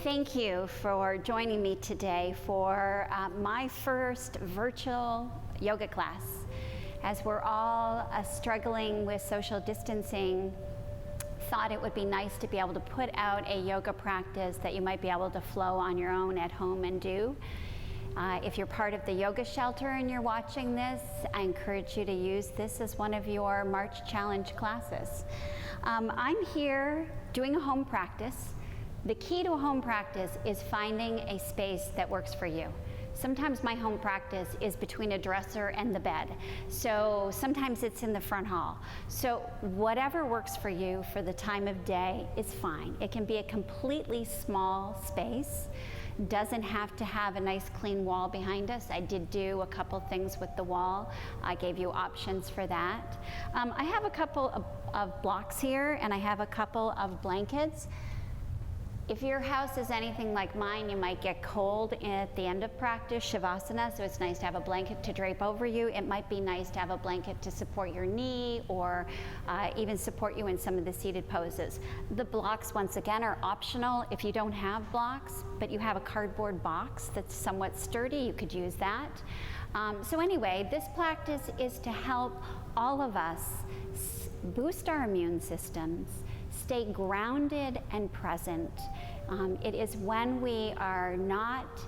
Thank you for joining me today for my first virtual yoga class. As we're all struggling with social distancing, thought it would be nice to be able to put out a yoga practice that you might be able to flow on your own at home and do. If you're part of the yoga shelter and you're watching this, I encourage you to use this as one of your March Challenge classes. I'm here doing a home practice. The key to a home practice is finding a space that works for you. Sometimes my home practice is between a dresser and the bed. So sometimes it's in the front hall. So whatever works for you for the time of day is fine. It can be a completely small space. Doesn't have to have a nice clean wall behind us. I did do a couple things with the wall. I gave you options for that. I have a couple of blocks here, and I have a couple of blankets. If your house is anything like mine, you might get cold at the end of practice, Shavasana, so it's nice to have a blanket to drape over you. It might be nice to have a blanket to support your knee or even support you in some of the seated poses. The blocks, once again, are optional. If you don't have blocks, but you have a cardboard box that's somewhat sturdy, you could use that. So anyway, this practice is to help all of us boost our immune systems, stay grounded and present. It is when we are not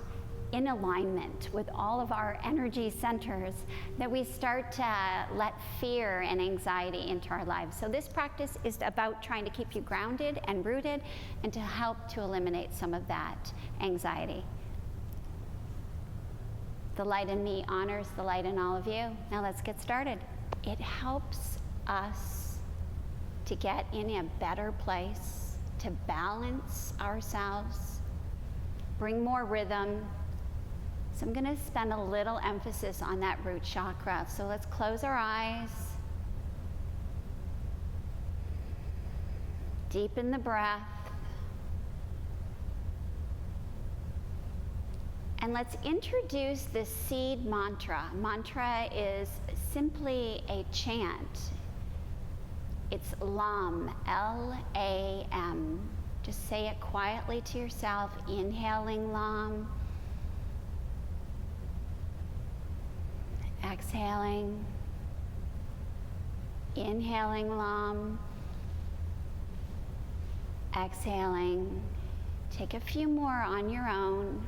in alignment with all of our energy centers that we start to let fear and anxiety into our lives. So this practice is about trying to keep you grounded and rooted and to help to eliminate some of that anxiety. The light in me honors the light in all of you. Now let's get started. It helps us to get in a better place, to balance ourselves, bring more rhythm. So I'm going to spend a little emphasis on that root chakra. So let's close our eyes, deepen the breath, and let's introduce the seed mantra. Mantra is simply a chant. It's LAM, L-A-M. Just say it quietly to yourself, inhaling LAM, exhaling, inhaling LAM, exhaling. Take a few more on your own.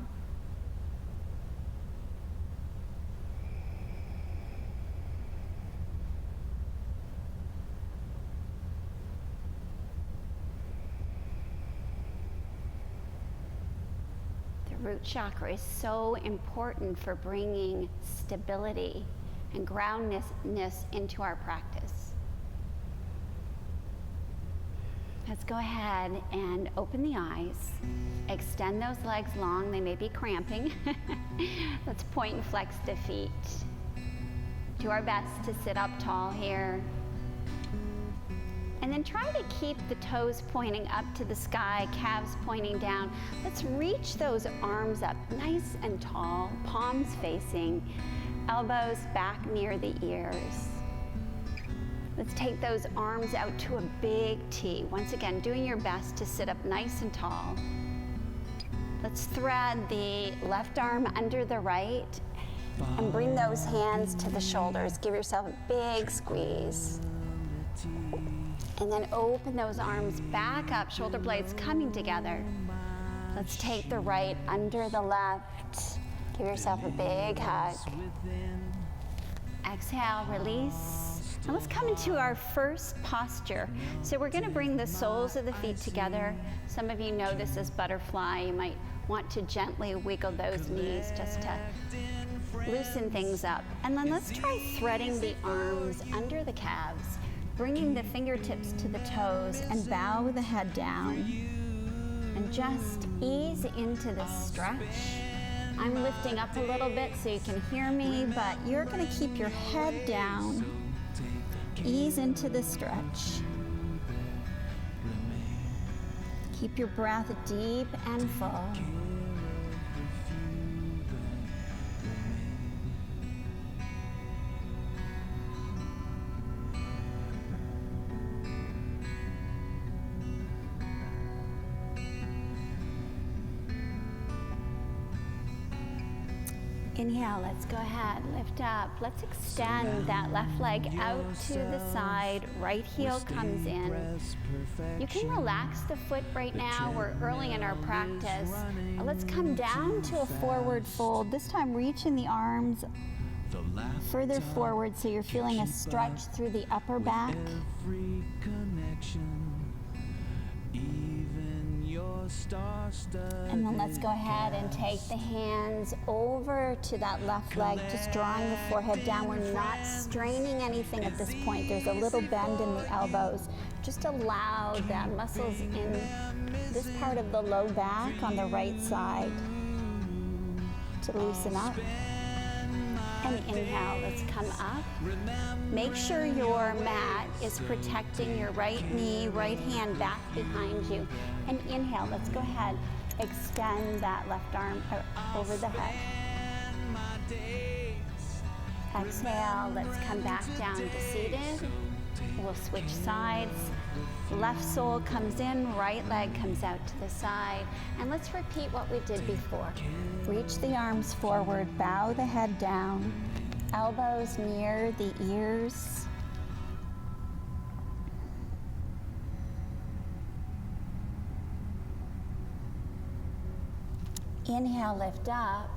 Root chakra is so important for bringing stability and groundedness into our practice. Let's go ahead and open the eyes. Extend those legs long, they may be cramping. Let's point and flex the feet. Do our best to sit up tall here. And then try to keep the toes pointing up to the sky, calves pointing down. Let's reach those arms up nice and tall, palms facing, elbows back near the ears. Let's take those arms out to a big T. Once again, doing your best to sit up nice and tall. Let's thread the left arm under the right and bring those hands to the shoulders. Give yourself a big squeeze. And then open those arms back up, shoulder blades coming together. Let's take the right under the left. Give yourself a big hug. Exhale, release. Now let's come into our first posture. So we're going to bring the soles of the feet together. Some of you know this as butterfly. You might want to gently wiggle those knees just to loosen things up. And then let's try threading the arms under the calves, bringing the fingertips to the toes and bow the head down. And just ease into the stretch. I'm lifting up a little bit so you can hear me, but you're going to keep your head down. Ease into the stretch. Keep your breath deep and full. Inhale, let's go ahead, lift up. Let's extend that left leg out to the side. Right heel comes in. You can relax the foot right now. We're early in our practice. Let's come down to a forward fold. This time reaching the arms further forward so you're feeling a stretch through the upper back. And then let's go ahead and take the hands over to that left leg, just drawing the forehead down. We're not straining anything at this point. There's a little bend in the elbows. Just allow the muscles in this part of the low back on the right side to loosen up. And inhale, let's come up. Make sure your mat is protecting your right knee, right hand back behind you. And inhale, let's go ahead, extend that left arm over the head. Exhale, let's come back down to seated. We'll switch sides. Left sole comes in, right leg comes out to the side. And let's repeat what we did before. Reach the arms forward, bow the head down, elbows near the ears. Inhale, lift up,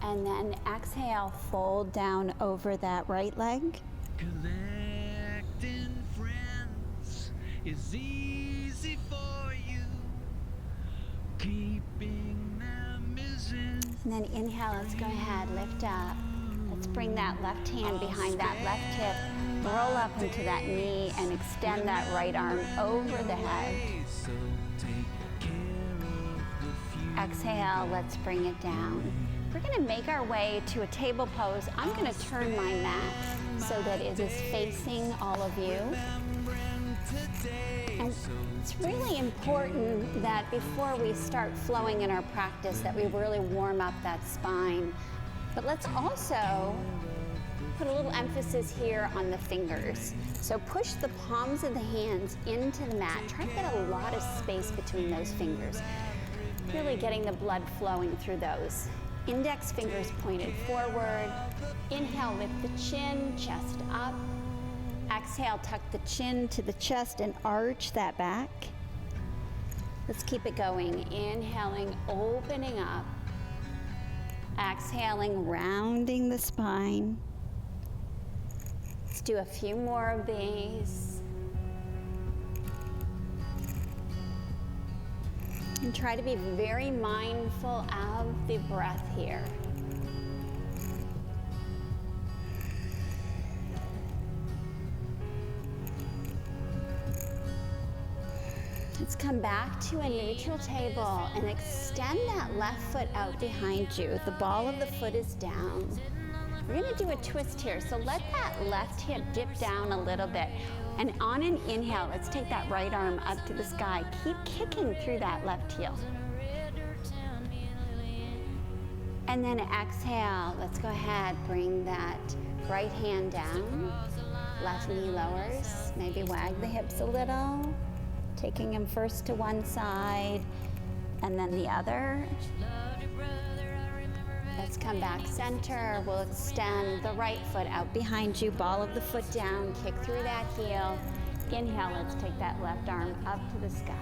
and then exhale, fold down over that right leg. Collecting friends is easy for you. Keeping them isn't. And then inhale, let's go ahead, lift up. Let's bring that left hand behind that left hip, roll up into that knee, and extend that right arm over the head. So take care of the future. Exhale, let's bring it down. We're gonna make our way to a table pose. I'm gonna turn my mat so that it is facing all of you. And it's really important that before we start flowing in our practice that we really warm up that spine. But let's also put a little emphasis here on the fingers. So push the palms of the hands into the mat. Try to get a lot of space between those fingers. Really getting the blood flowing through those. Index fingers pointed forward. Inhale, lift the chin, chest up. Exhale, tuck the chin to the chest and arch that back. Let's keep it going. Inhaling, opening up. Exhaling, rounding the spine. Let's do a few more of these. And try to be very mindful of the breath here. Let's come back to a neutral table and extend that left foot out behind you. The ball of the foot is down. We're gonna do a twist here. So let that left hip dip down a little bit. And on an inhale, let's take that right arm up to the sky. Keep kicking through that left heel. And then exhale, let's go ahead, bring that right hand down. Left knee lowers, maybe wag the hips a little. Taking them first to one side and then the other. Let's come back center. We'll extend the right foot out behind you, ball of the foot down, kick through that heel. Inhale, let's take that left arm up to the sky.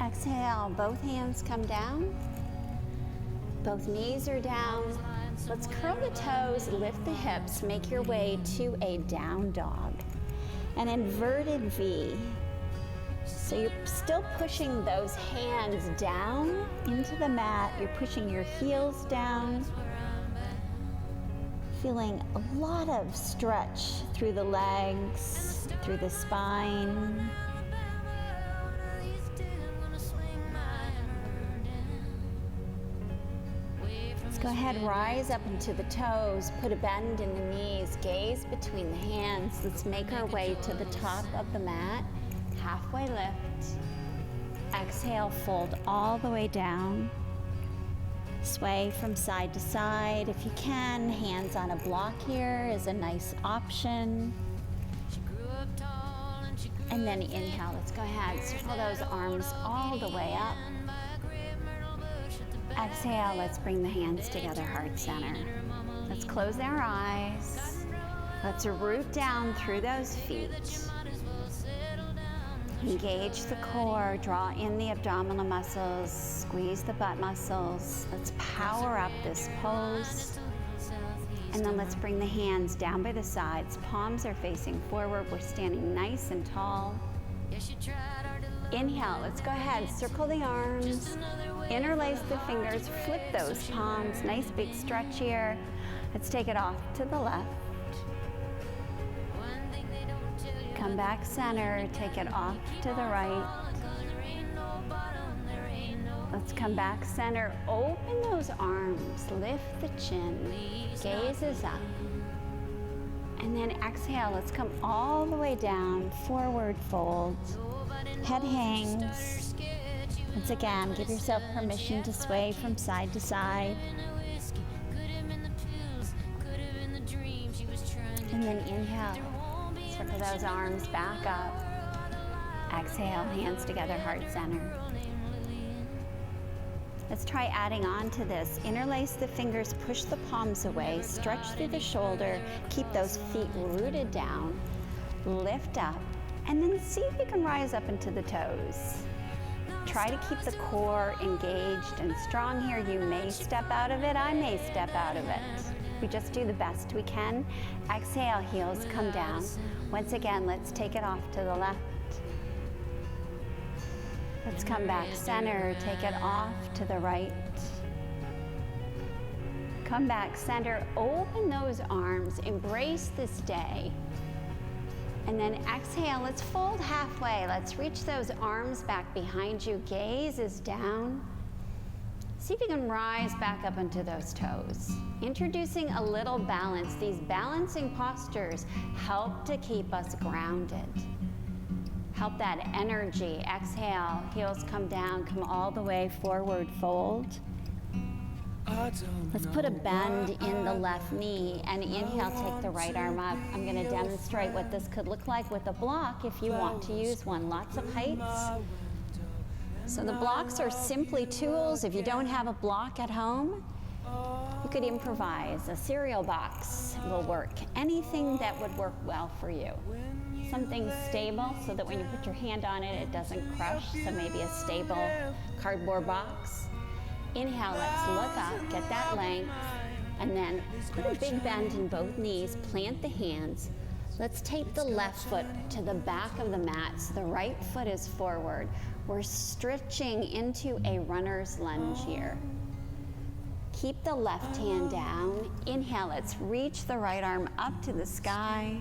Exhale, both hands come down. Both knees are down. Let's curl the toes, lift the hips, make your way to a down dog. An inverted V. So you're still pushing those hands down into the mat. You're pushing your heels down. Feeling a lot of stretch through the legs, through the spine. Go ahead, rise up into the toes, put a bend in the knees, gaze between the hands. Let's make our way to the top of the mat. Halfway lift. Exhale, fold all the way down. Sway from side to side. If you can, hands on a block here is a nice option. She grew up tall and she grew And then inhale, let's go ahead, circle those arms all the way up. Exhale, let's bring the hands together, heart center. Let's close our eyes. Let's root down through those feet. Engage the core, draw in the abdominal muscles, squeeze the butt muscles. Let's power up this pose. And then let's bring the hands down by the sides. Palms are facing forward. We're standing nice and tall. Inhale, let's go ahead, circle the arms, interlace the fingers, flip those palms, nice big stretch here. Let's take it off to the left. Come back center, take it off to the right. Let's come back center, open those arms, lift the chin, gaze is up. And then exhale, let's come all the way down, forward fold, head hangs. Once again, give yourself permission to sway from side to side. And then inhale, circle those arms back up. Exhale, hands together, heart center. Let's try adding on to this. Interlace the fingers, push the palms away, stretch through the shoulder, keep those feet rooted down, lift up, and then see if you can rise up into the toes. Try to keep the core engaged and strong here. You may step out of it, I may step out of it. We just do the best we can. Exhale, heels come down. Once again, let's take it off to the left. Let's come back center, take it off to the right. Come back center, open those arms, embrace this day. And then exhale, let's fold halfway. Let's reach those arms back behind you. Gaze is down. See if you can rise back up into those toes. Introducing a little balance. These balancing postures help to keep us grounded. Help that energy. Exhale, heels come down, come all the way forward, fold. Let's put a bend in the left knee and inhale, take the right arm up. I'm going to demonstrate what this could look like with a block if you want to use one. Lots of heights. So the blocks are simply tools. If you don't have a block at home, you could improvise. A cereal box will work. Anything that would work well for you. Something stable so that when you put your hand on it, it doesn't crush. So maybe a stable cardboard box. Inhale, let's look up, get that length, and then put a big bend in both knees, plant the hands. Let's tape the left foot to the back of the mat so the right foot is forward. We're stretching into a runner's lunge here. Keep the left hand down. Inhale, let's reach the right arm up to the sky.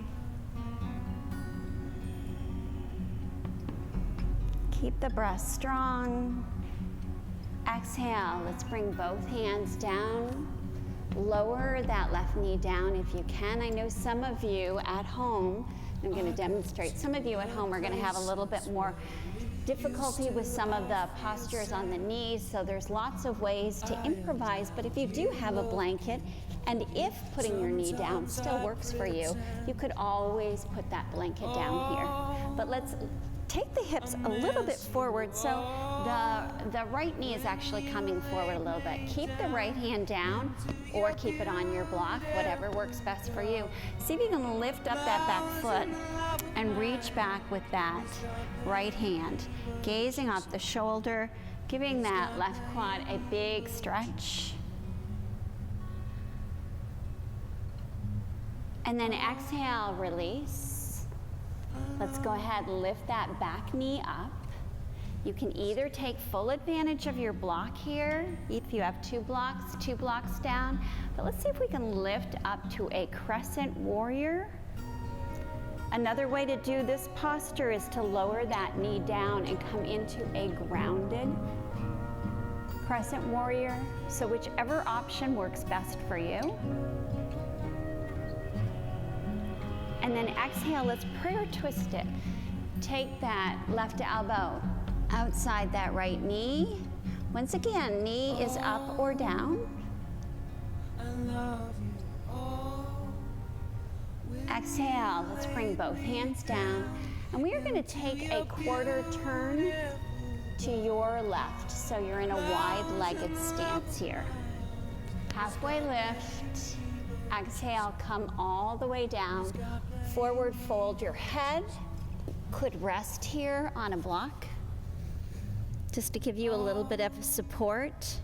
Keep the breath strong. Exhale, let's bring both hands down. Lower that left knee down if you can. I know some of you at home, I'm going to demonstrate, some of you at home are going to have a little bit more difficulty with some of the postures on the knees, so there's lots of ways to improvise, but if you do have a blanket, and if putting your knee down still works for you, you could always put that blanket down here. But let's take the hips a little bit forward, so the right knee is actually coming forward a little bit. Keep the right hand down or keep it on your block, whatever works best for you. See if you can lift up that back foot and reach back with that right hand. Gazing off the shoulder, giving that left quad a big stretch. And then exhale, release. Let's go ahead and lift that back knee up. You can either take full advantage of your block here, if you have two blocks down, but let's see if we can lift up to a crescent warrior. Another way to do this posture is to lower that knee down and come into a grounded crescent warrior. So whichever option works best for you. And then exhale, let's prayer twist it. Take that left elbow outside that right knee. Once again, knee is up or down. Exhale, let's bring both hands down And we are going to take a quarter turn to your left, so you're in a wide-legged stance here. Halfway lift, exhale, come all the way down, forward fold. Your head could rest here on a block, just to give you a little bit of support.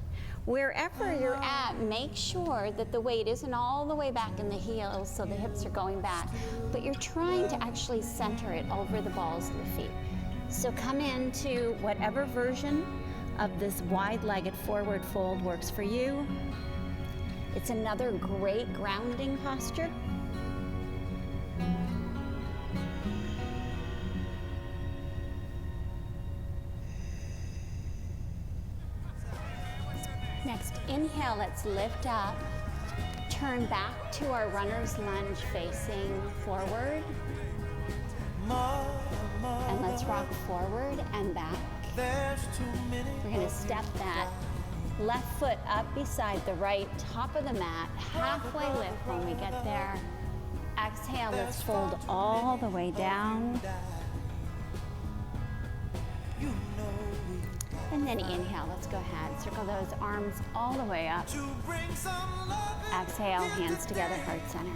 Wherever you're at, make sure that the weight isn't all the way back in the heels so the hips are going back, but you're trying to actually center it over the balls of the feet. So come into whatever version of this wide-legged forward fold works for you. It's another great grounding posture. Next, inhale, let's lift up. Turn back to our runner's lunge facing forward. And let's rock forward and back. We're going to step that left foot up beside the right, top of the mat, halfway lift when we get there. Exhale, let's fold all the way down. And then inhale, let's go ahead. Circle those arms all the way up. Exhale, hands together, heart center.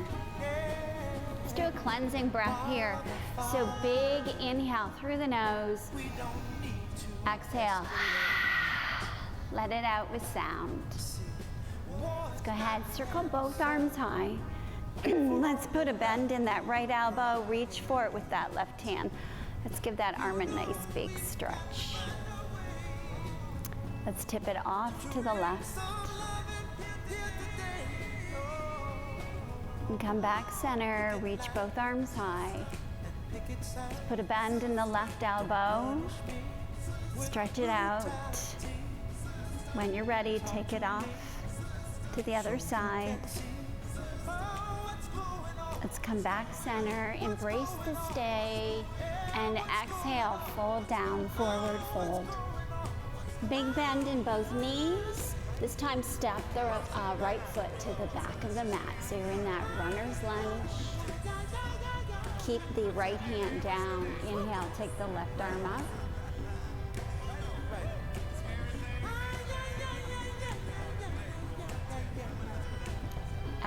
Let's do a cleansing breath here. So big inhale through the nose. Exhale. Let it out with sound. Let's go ahead, circle both arms high. Let's put a bend in that right elbow. Reach for it with that left hand. Let's give that arm a nice big stretch. Let's tip it off to the left. And come back center, reach both arms high. Put a bend in the left elbow. Stretch it out. When you're ready, take it off to the other side. Let's come back center, embrace the stay, and exhale, fold down, forward fold. Big bend in both knees. This time step the right foot to the back of the mat. So you're in that runner's lunge. Keep the right hand down. Inhale, take the left arm up.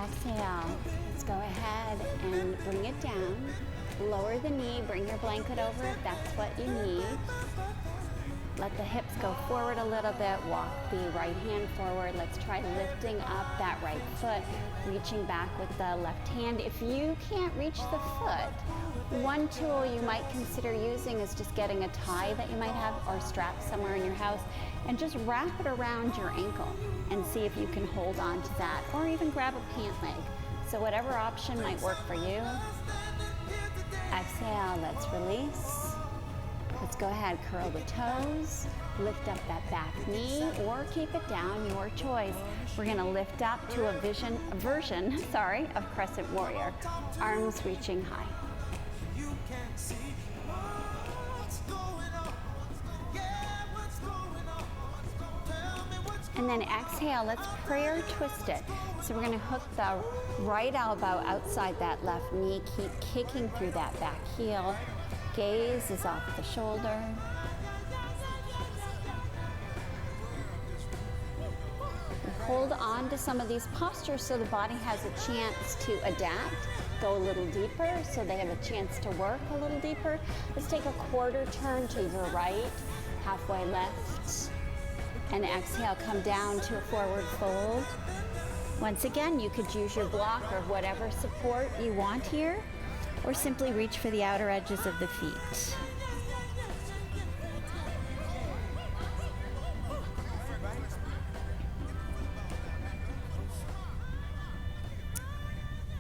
Exhale. Let's go ahead and bring it down. Lower the knee, bring your blanket over if that's what you need. Let the hips go forward a little bit, walk the right hand forward. Let's try lifting up that right foot, reaching back with the left hand. If you can't reach the foot, one tool you might consider using is just getting a tie that you might have or strap somewhere in your house and just wrap it around your ankle and see if you can hold on to that, or even grab a pant leg. So whatever option might work for you. Exhale, let's release. Let's go ahead, curl the toes, lift up that back knee, or keep it down, your choice. We're gonna lift up to a version of Crescent Warrior, arms reaching high. And then exhale, let's prayer twist it. So we're gonna hook the right elbow outside that left knee, keep kicking through that back heel. Gaze is off the shoulder. Hold on to some of these postures so the body has a chance to adapt, go a little deeper, so they have a chance to work a little deeper. Let's take a quarter turn to your right, halfway left, and exhale, come down to a forward fold. Once again, you could use your block or whatever support you want here, or simply reach for the outer edges of the feet.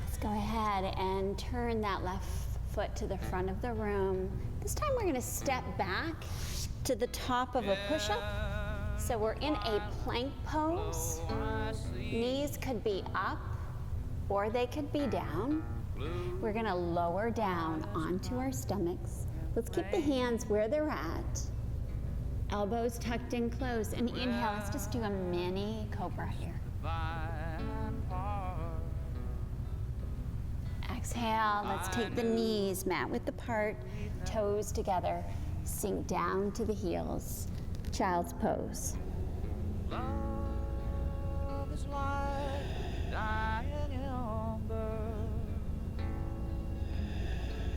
Let's go ahead and turn that left foot to the front of the room. This time we're going to step back to the top of a push-up. So we're in a plank pose. Knees could be up or they could be down. We're gonna lower down onto our stomachs. Let's keep the hands where they're at. Elbows tucked in close. And inhale, let's just do a mini cobra here. Exhale, let's take the knees, mat width apart, toes together, sink down to the heels, child's pose. Love is like dying ember,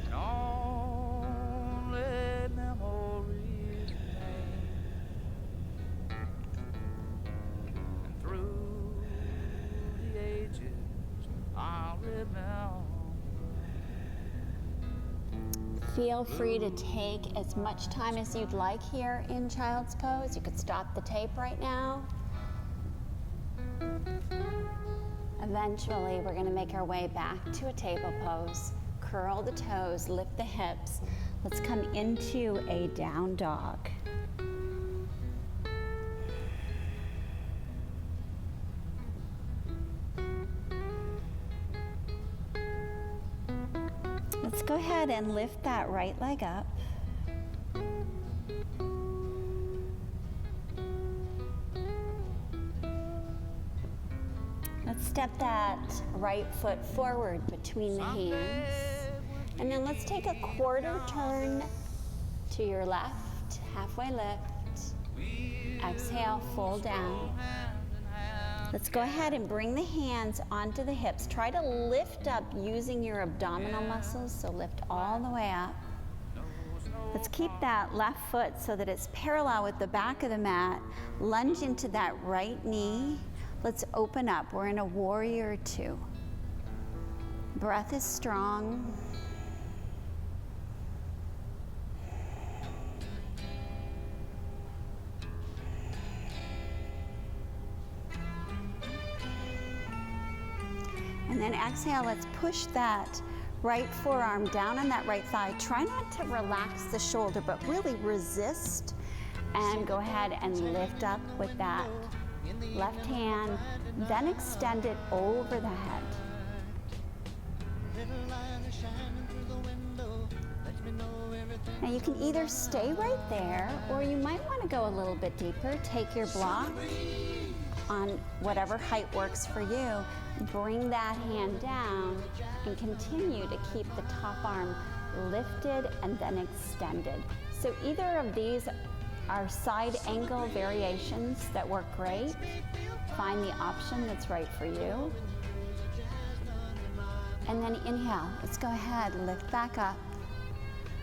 and only memories remain. And through the ages, I'll remember. Feel free to take as much time as you'd like here in child's pose. You could stop the tape right now. Eventually, we're going to make our way back to a table pose. Curl the toes, lift the hips. Let's come into a down dog. Let's go ahead and lift that right leg up. Let's step that right foot forward between the hands. And then let's take a quarter turn to your left, halfway lift. Exhale, fold down. Let's go ahead and bring the hands onto the hips. Try to lift up using your abdominal muscles, so lift all the way up. Let's keep that left foot so that it's parallel with the back of the mat. Lunge into that right knee. Let's open up. We're in a warrior two. Breath is strong. And then exhale, let's push that right forearm down on that right thigh. Try not to relax the shoulder, but really resist and go ahead and lift up with that left hand, then extend it over the head. Now you can either stay right there, or you might want to go a little bit deeper. Take your block on whatever height works for you. Bring that hand down and continue to keep the top arm lifted and then extended. So either of these are side angle variations that work great. Find the option that's right for you. And then inhale. Let's go ahead, lift back up.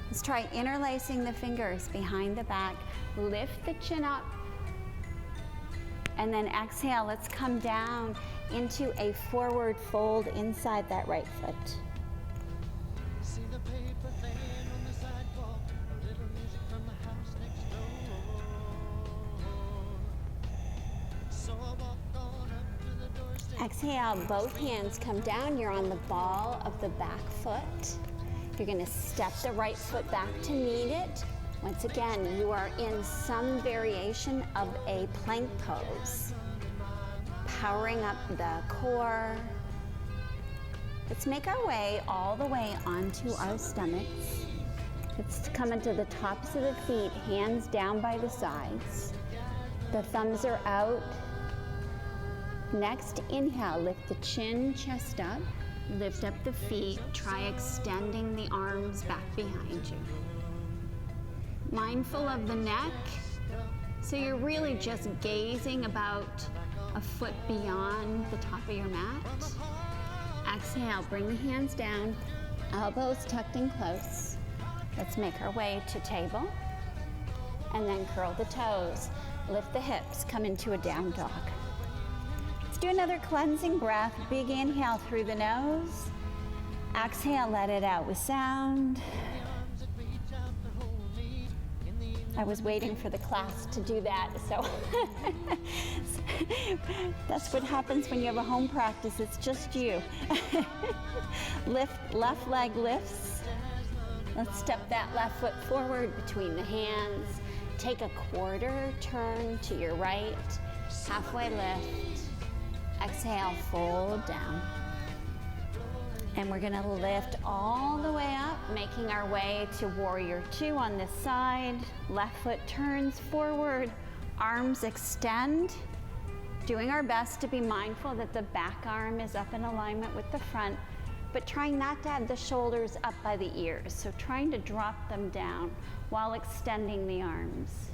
Let's try interlacing the fingers behind the back. Lift the chin up. And then exhale, let's come down into a forward fold inside that right foot. Exhale, both hands come down. You're on the ball of the back foot. You're going to step the right foot back to meet it. Once again, you are in some variation of a plank pose. Powering up the core. Let's make our way all the way onto our stomachs. Let's come into the tops of the feet, hands down by the sides. The thumbs are out. Next, inhale, lift the chin, chest up. Lift up the feet. Try extending the arms back behind you. Mindful of the neck. So you're really just gazing about a foot beyond the top of your mat. Exhale, bring the hands down, elbows tucked in close. Let's make our way to table. And then curl the toes, lift the hips, come into a down dog. Let's do another cleansing breath. Big inhale through the nose. Exhale, let it out with sound. I was waiting for the class to do that, so that's what happens when you have a home practice. It's just you. Lift, left leg lifts. Let's step that left foot forward between the hands. Take a quarter turn to your right, halfway lift. Exhale, fold down. And we're gonna lift all the way up, making our way to warrior two on this side. Left foot turns forward, arms extend. Doing our best to be mindful that the back arm is up in alignment with the front, but trying not to have the shoulders up by the ears. So trying to drop them down while extending the arms.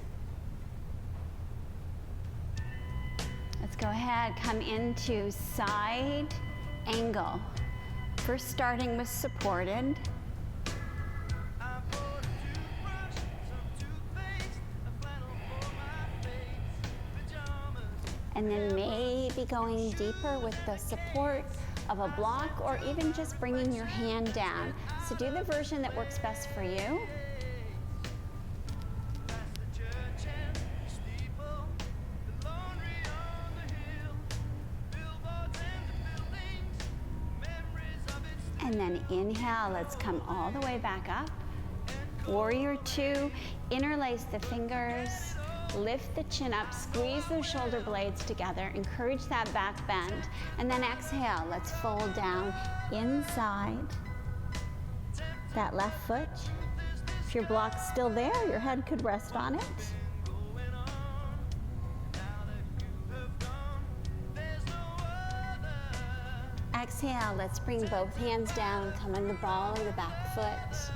Let's go ahead, come into side angle. First starting with supported. And then maybe going deeper with the support of a block or even just bringing your hand down. So do the version that works best for you. And then inhale, let's come all the way back up. Warrior two, interlace the fingers, lift the chin up, squeeze those shoulder blades together, encourage that back bend, and then exhale, let's fold down inside that left foot. If your block's still there, your head could rest on it. Exhale, let's bring both hands down, come in the ball of the back foot.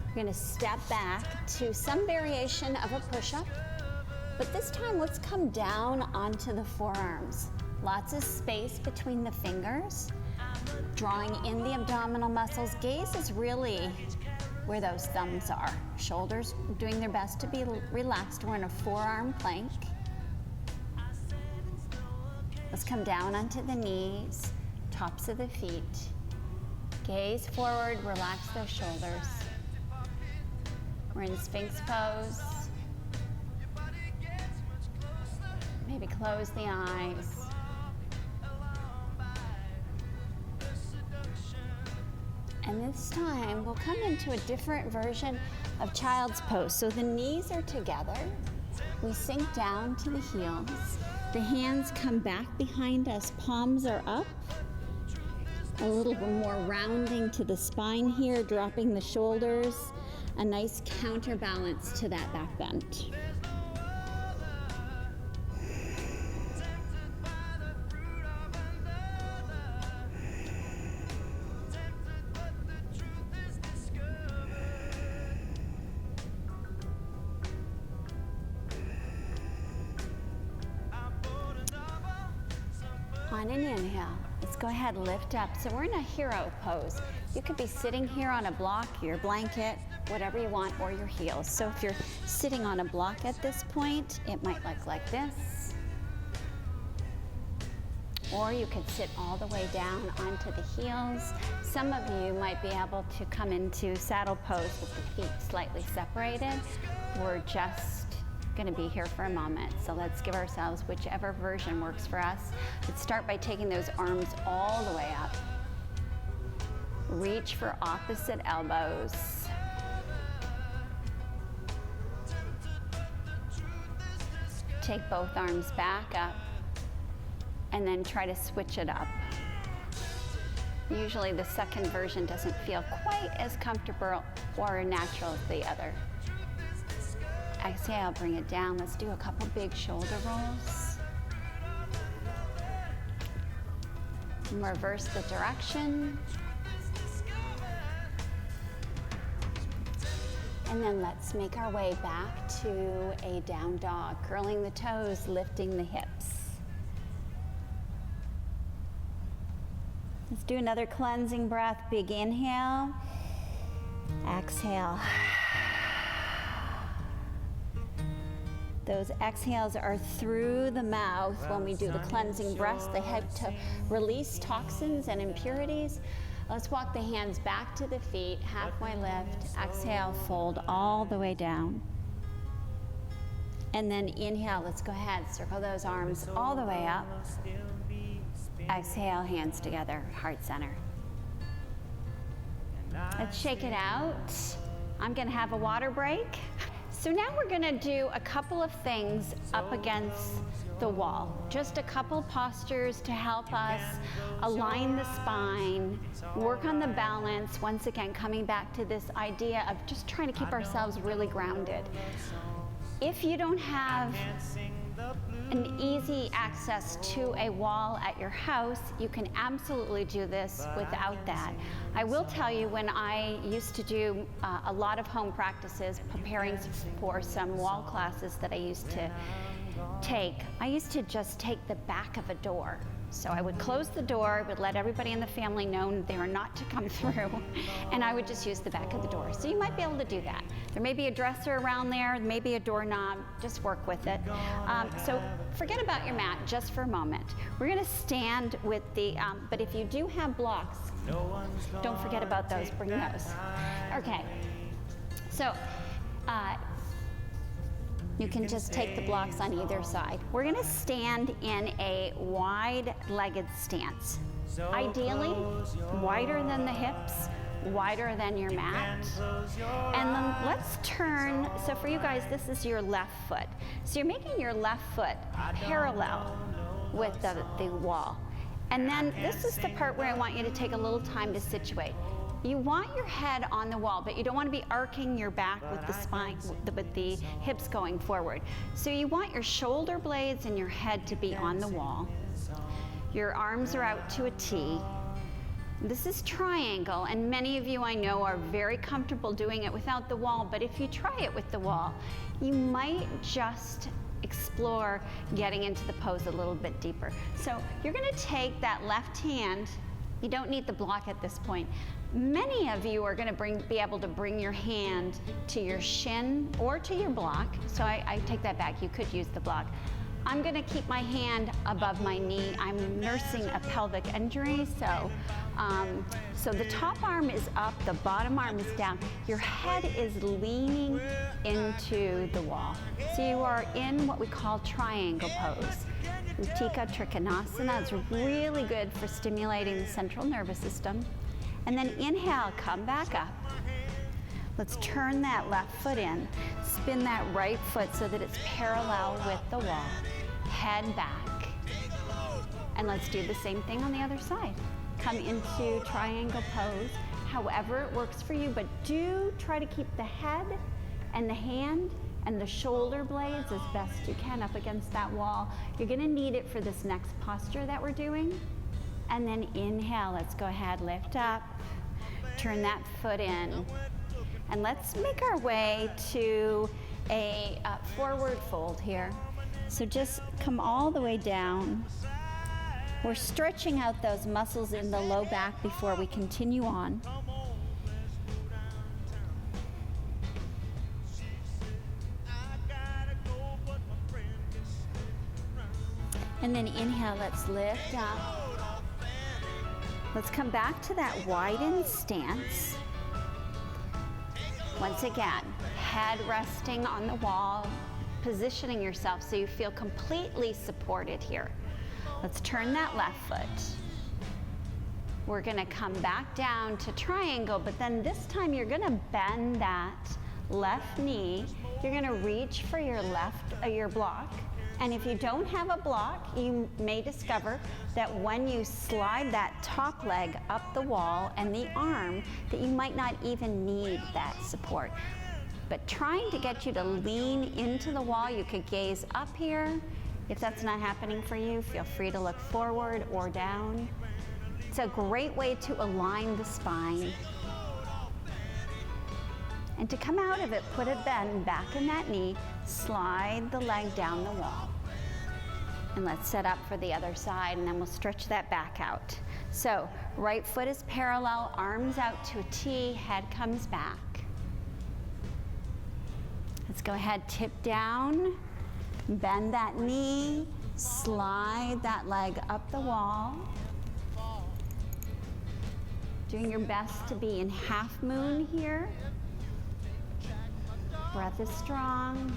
We're gonna step back to some variation of a push-up, but this time let's come down onto the forearms. Lots of space between the fingers, drawing in the abdominal muscles. Gaze is really where those thumbs are. Shoulders doing their best to be relaxed. We're in a forearm plank. Let's come down onto the knees, tops of the feet. Gaze forward, relax those shoulders. We're in Sphinx pose. Maybe close the eyes. And this time, we'll come into a different version of child's pose. So the knees are together. We sink down to the heels. The hands come back behind us, palms are up. A little bit more rounding to the spine here, dropping the shoulders. A nice counterbalance to that back bend. On an inhale, let's go ahead, lift up. So we're in a hero pose. You could be sitting here on a block, your blanket, whatever you want, or your heels. So if you're sitting on a block at this point, it might look like this. Or you could sit all the way down onto the heels. Some of you might be able to come into saddle pose with the feet slightly separated. We're just gonna be here for a moment. So let's give ourselves whichever version works for us. Let's start by taking those arms all the way up. Reach for opposite elbows. Take both arms back up and then try to switch it up. Usually the second version doesn't feel quite as comfortable or natural as the other. Exhale, bring it down. Let's do a couple big shoulder rolls. And reverse the direction. And then let's make our way back to a down dog, curling the toes, lifting the hips. Let's do another cleansing breath. Big inhale. Exhale. Those exhales are through the mouth when we do the cleansing breaths. They help to release toxins and impurities. Let's walk the hands back to the feet, halfway lift. Exhale, fold all the way down. And then inhale, let's go ahead, circle those arms all the way up. Exhale, hands together, heart center. Let's shake it out. I'm gonna have a water break. So now we're gonna do a couple of things up against the wall. Just a couple postures to help us align the spine, work on the balance, once again coming back to this idea of just trying to keep ourselves really grounded. If you don't have an easy access to a wall at your house, you can absolutely do this without that. I will tell you, when I used to do a lot of home practices, preparing for some wall classes that I used to take, I used to just take the back of a door. So I would close the door, would let everybody in the family know they were not to come through, and I would just use the back of the door. So you might be able to do that. There may be a dresser around there, maybe a doorknob, just work with it. So forget about your mat just for a moment. We're gonna stand with the, but if you do have blocks, don't forget about those, bring those. Okay, so you can just take the blocks on either side. We're gonna stand in a wide-legged stance. Ideally, wider than the hips, wider than your mat. And then let's turn, so for you guys, this is your left foot. So you're making your left foot parallel with the wall. And then this is the part where I want you to take a little time to situate. You want your head on the wall, but you don't want to be arcing your back with the spine, with the hips going forward. So you want your shoulder blades and your head to be on the wall. Your arms are out to a T. This is triangle, and many of you I know are very comfortable doing it without the wall, but if you try it with the wall, you might just explore getting into the pose a little bit deeper. So you're going to take that left hand. You don't need the block at this point. Many of you are going to be able to bring your hand to your shin or to your block. So I take that back. You could use the block. I'm going to keep my hand above my knee. I'm nursing a pelvic injury, so the top arm is up, the bottom arm is down. Your head is leaning into the wall. So you are in what we call triangle pose. Uttika Trikonasana is really good for stimulating the central nervous system. And then inhale, come back up. Let's turn that left foot in. Spin that right foot so that it's parallel with the wall. Head back. And let's do the same thing on the other side. Come into triangle pose, however it works for you, but do try to keep the head and the hand and the shoulder blades as best you can up against that wall. You're gonna need it for this next posture that we're doing. And then inhale, let's go ahead, lift up, turn that foot in. And let's make our way to a forward fold here. So just come all the way down. We're stretching out those muscles in the low back before we continue on. And then inhale, let's lift up. Let's come back to that widened stance. Once again, head resting on the wall, positioning yourself so you feel completely supported here. Let's turn that left foot. We're gonna come back down to triangle, but then this time you're gonna bend that left knee. You're gonna reach for your your block. And if you don't have a block, you may discover that when you slide that top leg up the wall and the arm, that you might not even need that support. But trying to get you to lean into the wall, you could gaze up here. If that's not happening for you, feel free to look forward or down. It's a great way to align the spine. And to come out of it, put a bend back in that knee, slide the leg down the wall. And let's set up for the other side, and then we'll stretch that back out. So right foot is parallel, arms out to a T, head comes back. Let's go ahead, tip down, bend that knee, slide that leg up the wall. Doing your best to be in half moon here. Breath is strong.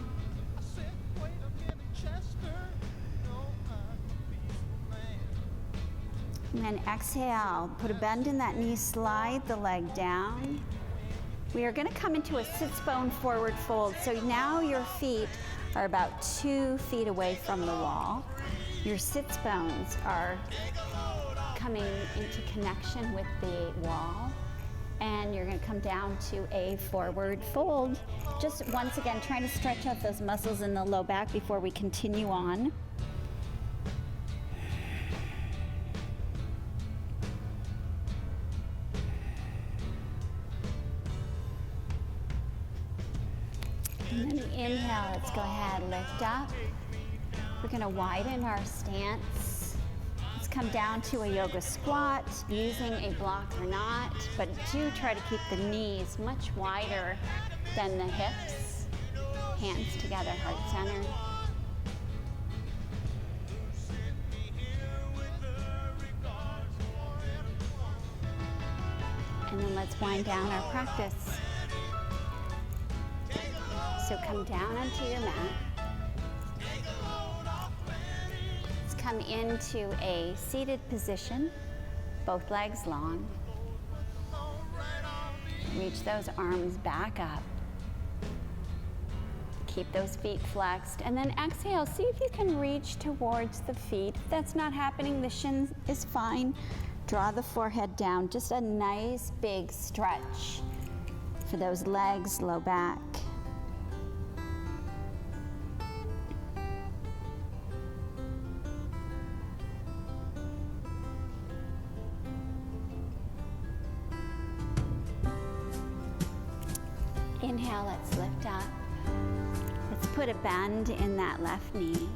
And then exhale, put a bend in that knee, slide the leg down. We are going to come into a sits bone forward fold. So now your feet are about 2 feet away from the wall. Your sits bones are coming into connection with the wall. And you're gonna come down to a forward fold. Just once again, trying to stretch out those muscles in the low back before we continue on. And then inhale, let's go ahead, lift up. We're gonna widen our stance. Let's come down to a yoga squat, using a block or not, but do try to keep the knees much wider than the hips. Hands together, heart center. And then let's wind down our practice. So come down onto your mat. Let's come into a seated position, both legs long. Reach those arms back up. Keep those feet flexed. And then exhale, see if you can reach towards the feet. If that's not happening, the shin is fine. Draw the forehead down. Just a nice big stretch for those legs, low back. Inhale, let's lift up. Let's put a bend in that left knee.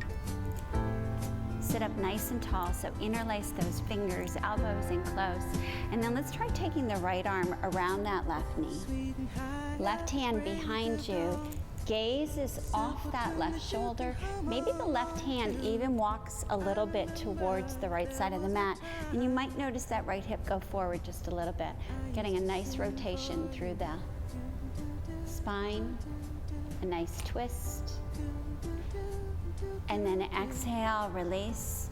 Sit up nice and tall, so interlace those fingers, elbows in close. And then let's try taking the right arm around that left knee. Left hand behind you. Gaze is off that left shoulder. Maybe the left hand even walks a little bit towards the right side of the mat. And you might notice that right hip go forward just a little bit, getting a nice rotation through the spine, a nice twist. And then exhale, release.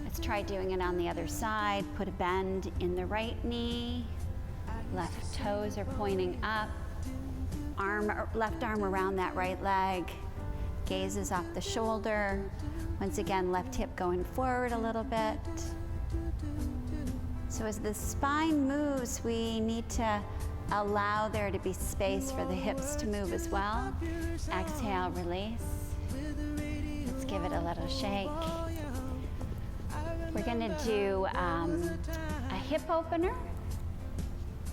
Let's try doing it on the other side. Put a bend in the right knee. Left toes are pointing up. Left arm around that right leg. Gaze is off the shoulder. Once again, left hip going forward a little bit. So as the spine moves, we need to allow there to be space for the hips to move as well. Exhale, release. Let's give it a little shake. We're gonna do a hip opener,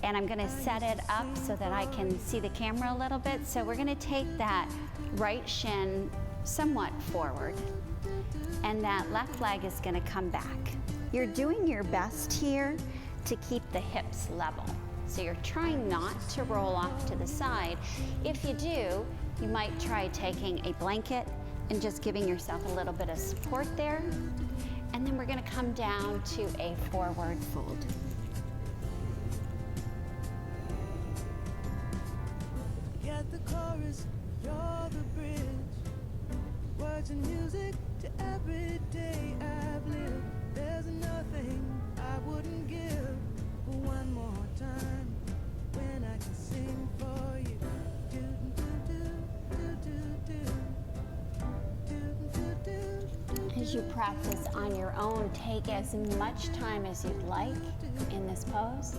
and I'm gonna set it up so that I can see the camera a little bit. So we're gonna take that right shin somewhat forward, and that left leg is gonna come back. You're doing your best here to keep the hips level. So you're trying not to roll off to the side. If you do, you might try taking a blanket and just giving yourself a little bit of support there. And then we're gonna come down to a forward fold. Get the chorus, you're the bridge. Words and music to every day I've lived. There's nothing I wouldn't give for one more time when I can sing for you. Do, do, do, do, do, do, do, do. As you practice on your own, take as much time as you'd like in this pose.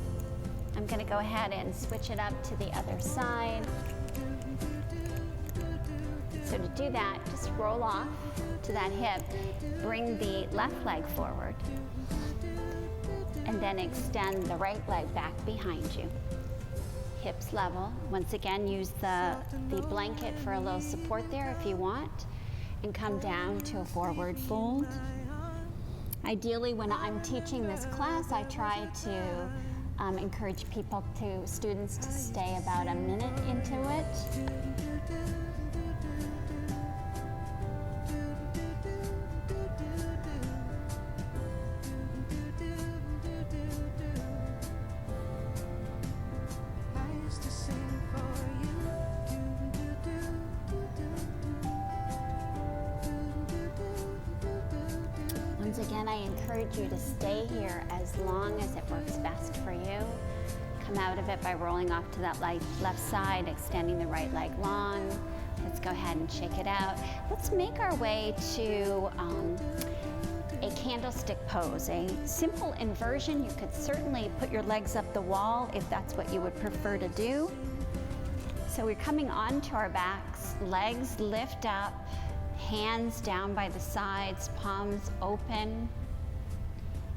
I'm gonna go ahead and switch it up to the other side. So to do that, just roll off to that hip, bring the left leg forward, and then extend the right leg back behind you. Hips level. Once again, use the blanket for a little support there if you want, and come down to a forward fold. Ideally, when I'm teaching this class, I try to encourage students to stay about a minute into it. Once again, I encourage you to stay here as long as it works best for you. Come out of it by rolling off to that left side, extending the right leg long. Let's go ahead and shake it out. Let's make our way to a candlestick pose, a simple inversion. You could certainly put your legs up the wall if that's what you would prefer to do. So we're coming onto our backs, legs lift up, hands down by the sides, palms open.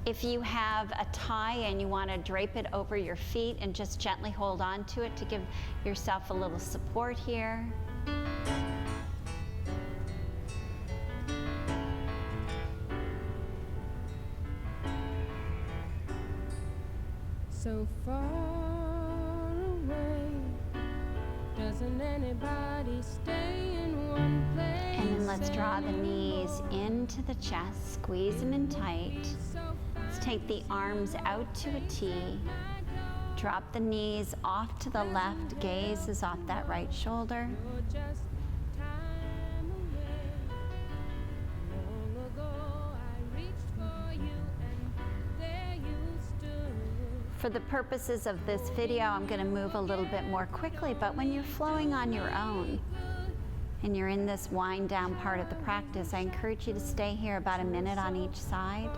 If you have a tie and you want to drape it over your feet and just gently hold on to it to give yourself a little support here. So far away, doesn't anybody stay in one place? And then let's draw the knees into the chest, squeeze them in tight. Let's take the arms out to a T. Drop the knees off to the left, gaze is off that right shoulder. You're just time away. Long ago I reached for you and there you stood. For the purposes of this video, I'm going to move a little bit more quickly, but when you're flowing on your own and you're in this wind down part of the practice, I encourage you to stay here about a minute on each side.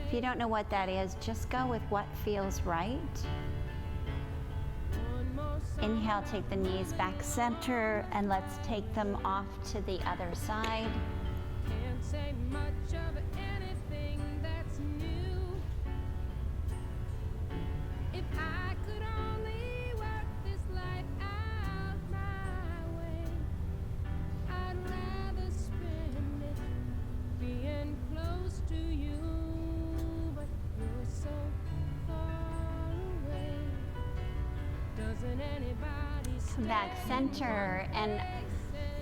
If you don't know what that is, just go with what feels right. Inhale, take the knees back center, and let's take them off to the other side. Can't say much of anything that's new. If I could only work this life out my way, I'd rather spend it being close to you, but you're so far away. Doesn't anybody Come back center, and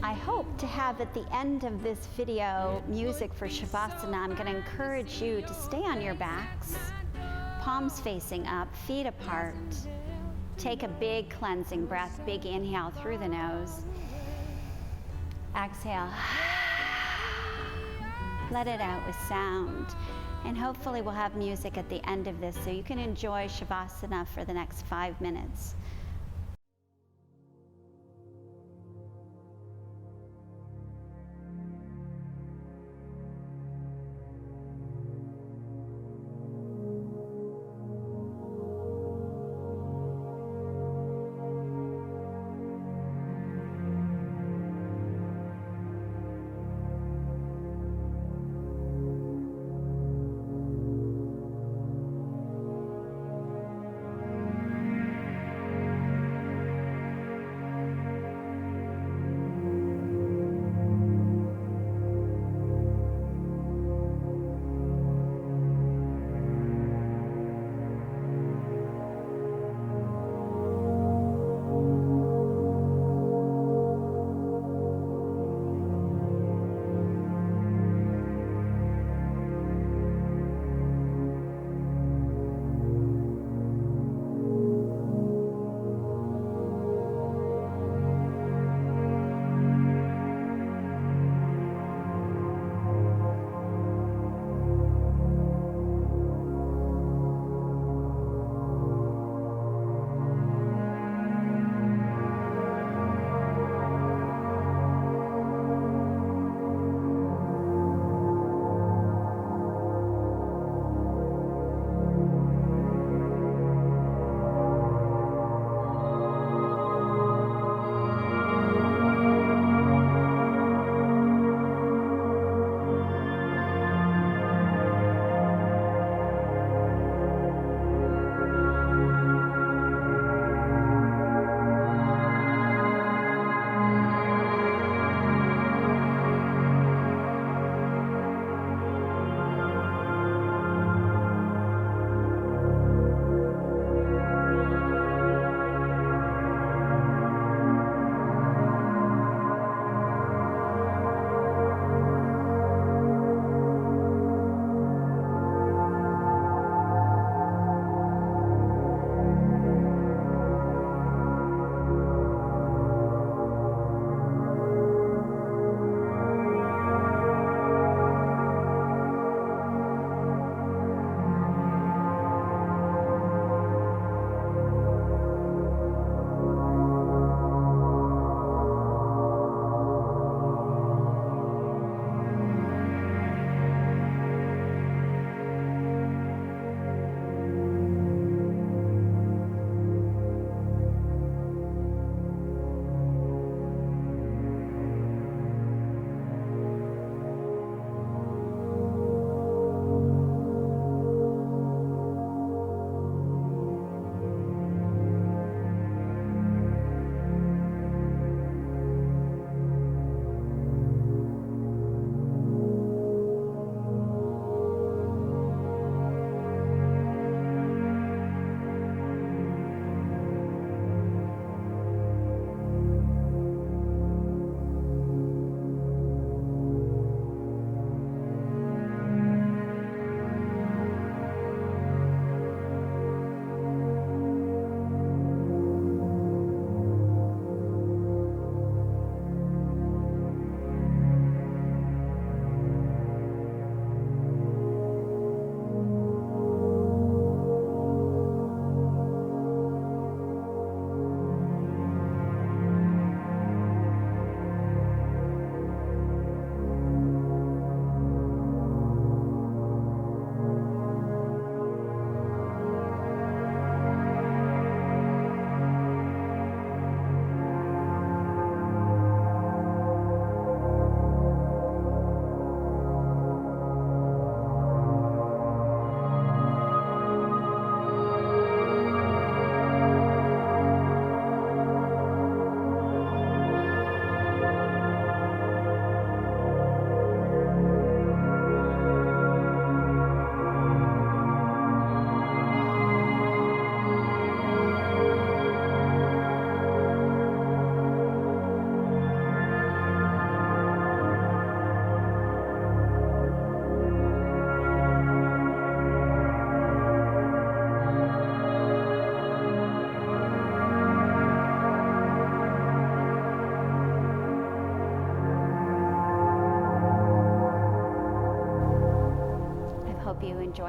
I hope to have at the end of this video music for Shavasana. I'm going to encourage you to stay on your backs, palms facing up, feet apart. Take a big cleansing breath, big inhale through the nose. Exhale. Let it out with sound. And hopefully we'll have music at the end of this so you can enjoy Shavasana for the next 5 minutes.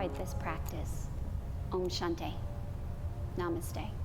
enjoyed this practice. Om Shanti. Namaste.